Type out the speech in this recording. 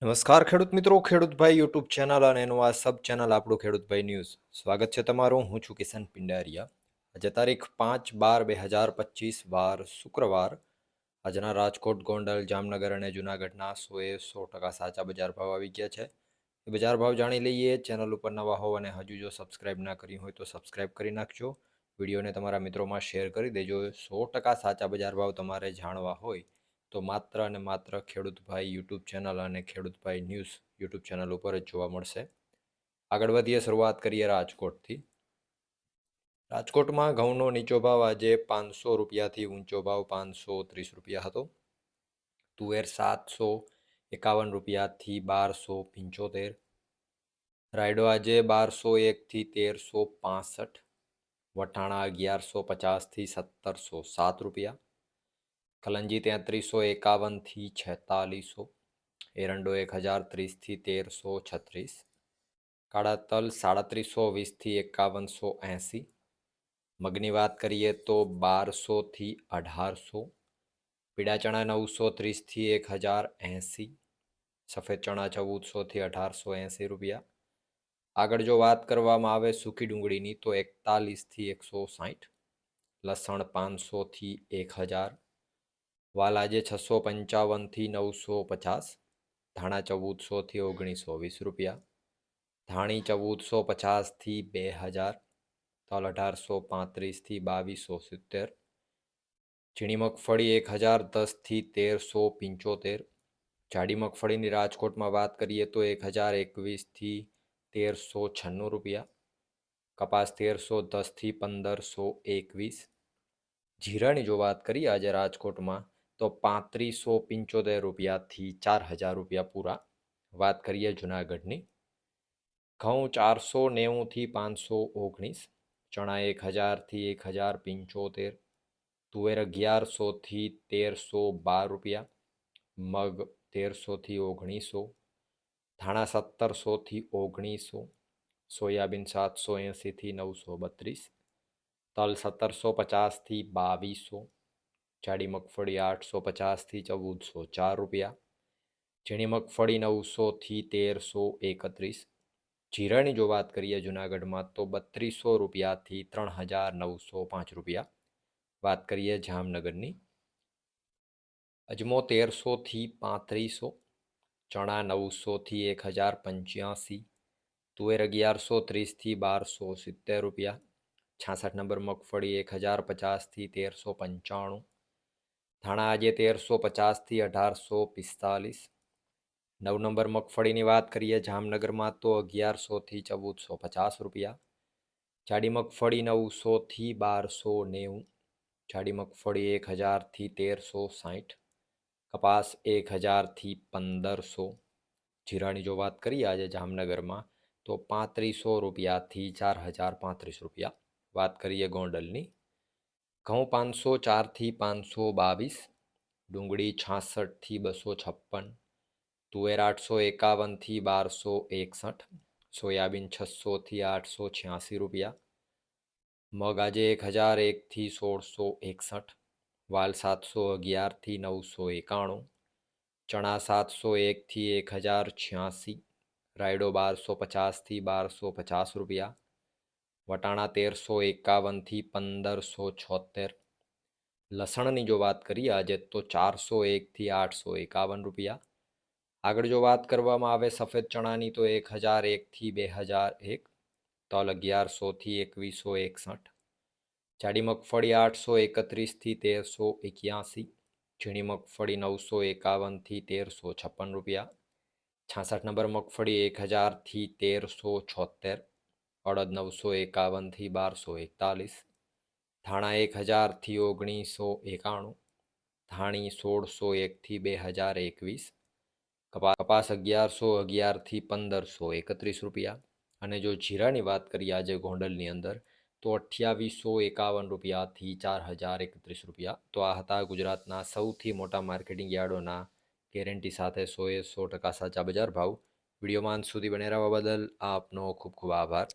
નમસ્કાર ખેડૂત મિત્રો, ખેડૂતભાઈ યુટ્યુબ ચેનલ અને એનું આ સબ ચેનલ આપણું ખેડૂતભાઈ ન્યૂઝ. સ્વાગત છે તમારું. હું છું કિશન પિંડારિયા. આજે તારીખ 5/12/2025 વાર શુક્રવાર. આજના રાજકોટ, ગોંડલ, જામનગર અને જૂનાગઢના 100% સાચા બજાર ભાવ આવી ગયા છે. એ બજાર ભાવ જાણી લઈએ. ચેનલ ઉપર નવા હોવ અને હજુ જો સબસ્ક્રાઇબ ના કરી હોય તો સબસ્ક્રાઇબ કરી નાખજો. વિડીયોને તમારા મિત્રોમાં શેર કરી દેજો. 100% સાચા બજાર ભાવ તમારે જાણવા હોય તો માત્ર અને માત્ર ખેડૂતભાઈ યુટ્યુબ ચેનલ અને ખેડૂતભાઈ ન્યૂઝ યુટ્યુબ ચેનલ ઉપર જ જોવા મળશે. આગળ વધીએ, શરૂઆત કરીએ રાજકોટથી. રાજકોટમાં ઘઉંનો નીચો ભાવ આજે 500 રૂપિયાથી ઊંચો ભાવ 530 રૂપિયા હતો. તુવેર 751 રૂપિયાથી 1275. રાયડો આજે 1201થી 1365. વટાણા 1150થી 1707 રૂપિયા. કલંજી 3351થી 4600. એરંડો 1030થી 1336. કાળા તલ 3720થી 5180. મગની વાત કરીએ તો 1200થી 1800. પીળા ચણા 930થી 1080. સફેદ ચણા 1400થી 1880 રૂપિયા. આગળ જો વાત કરવામાં આવે સૂકી ડુંગળીની તો 41થી 160. લસણ 500થી 1000. વાલ આજે 655થી 950. ધાણા 1400થી 1920 રૂપિયા. ધાણી 1450થી 2000. તલ 1835થી 2270. ઝીણી મગફળી 1010થી 1375. જાડી મગફળીની રાજકોટમાં વાત કરીએ તો 1021થી 1396 રૂપિયા. કપાસ 1310થી 1521. જીરાની જો વાત કરીએ આજે રાજકોટમાં તો 3575 રૂપિયાથી 4000 રૂપિયા પૂરા. વાત કરીએ જૂનાગઢની. ઘઉં 490થી 519. ચણા 1000થી 1075. તુવેર 1100થી 1312 રૂપિયા. મગ 1300થી 1900. ધાણા 1700થી 1900. સોયાબીન 780થી 932. તલ 1750થી 2200. જાડી મગફળી 850થી 1404 રૂપિયા. ઝીણી મગફળી 900થી 1331. જીરાની જો વાત કરીએ જૂનાગઢમાં તો 3200 રૂપિયાથી 3905 રૂપિયા. વાત કરીએ જામનગરની. અજમો 1300થી 3500. ચણા 900થી 1085. તુવેર 1130થી 1270 રૂપિયા. 66 નંબર મગફળી 1050થી 1395. ધાણા આજે 1350થી 1845. 9 નંબર મગફળીની વાત કરીએ જામનગરમાં તો 1100થી 1450 રૂપિયા. જાડી મગફળી 900થી 1290. જાડી મગફળી 1000થી 1360. કપાસ 1000થી 1500. જીરાની જો વાત કરીએ આજે જામનગરમાં તો 3500 રૂપિયાથી 4035 રૂપિયા. વાત કરીએ ગોંડલની. ઘઉં 504થી 522. ડુંગળી 66થી 256. તુવેર 851થી 1261. સોયાબીન 600થી 886 રૂપિયા. મગ આજે 1001થી 1661. વાલ 711થી 991. ચણા 701થી 1086. રાયડો 1250થી 1250 રૂપિયા. વટાણા 1351થી 1576. લસણની જો વાત કરીએ આજે તો 401થી 851 રૂપિયા. આગળ જો વાત કરવામાં આવે સફેદ ચણાની તો 1001થી 2001. તલ 1100થી 2161. જાડી મગફળી 831થી 1381. ઝીણી મગફળી 951થી 1356 રૂપિયા. 66 નંબર મગફળી 1000થી 1376. અડદ 951થી 1241. ધાણા 1000થી 1991. ધાણી 1601થી 2021. કપાસ 1111થી 1531 રૂપિયા. અને જો જીરાની વાત કરીએ આજે ગોંડલની અંદર તો 2851 રૂપિયાથી 4031 રૂપિયા. તો આ હતા ગુજરાતના સૌથી મોટા માર્કેટિંગ યાર્ડોના ગેરંટી સાથે 100% સાચા બજાર ભાવ. વિડીયોમાં અંત સુધી બને રહેવા બદલ આપનો ખૂબ ખૂબ આભાર.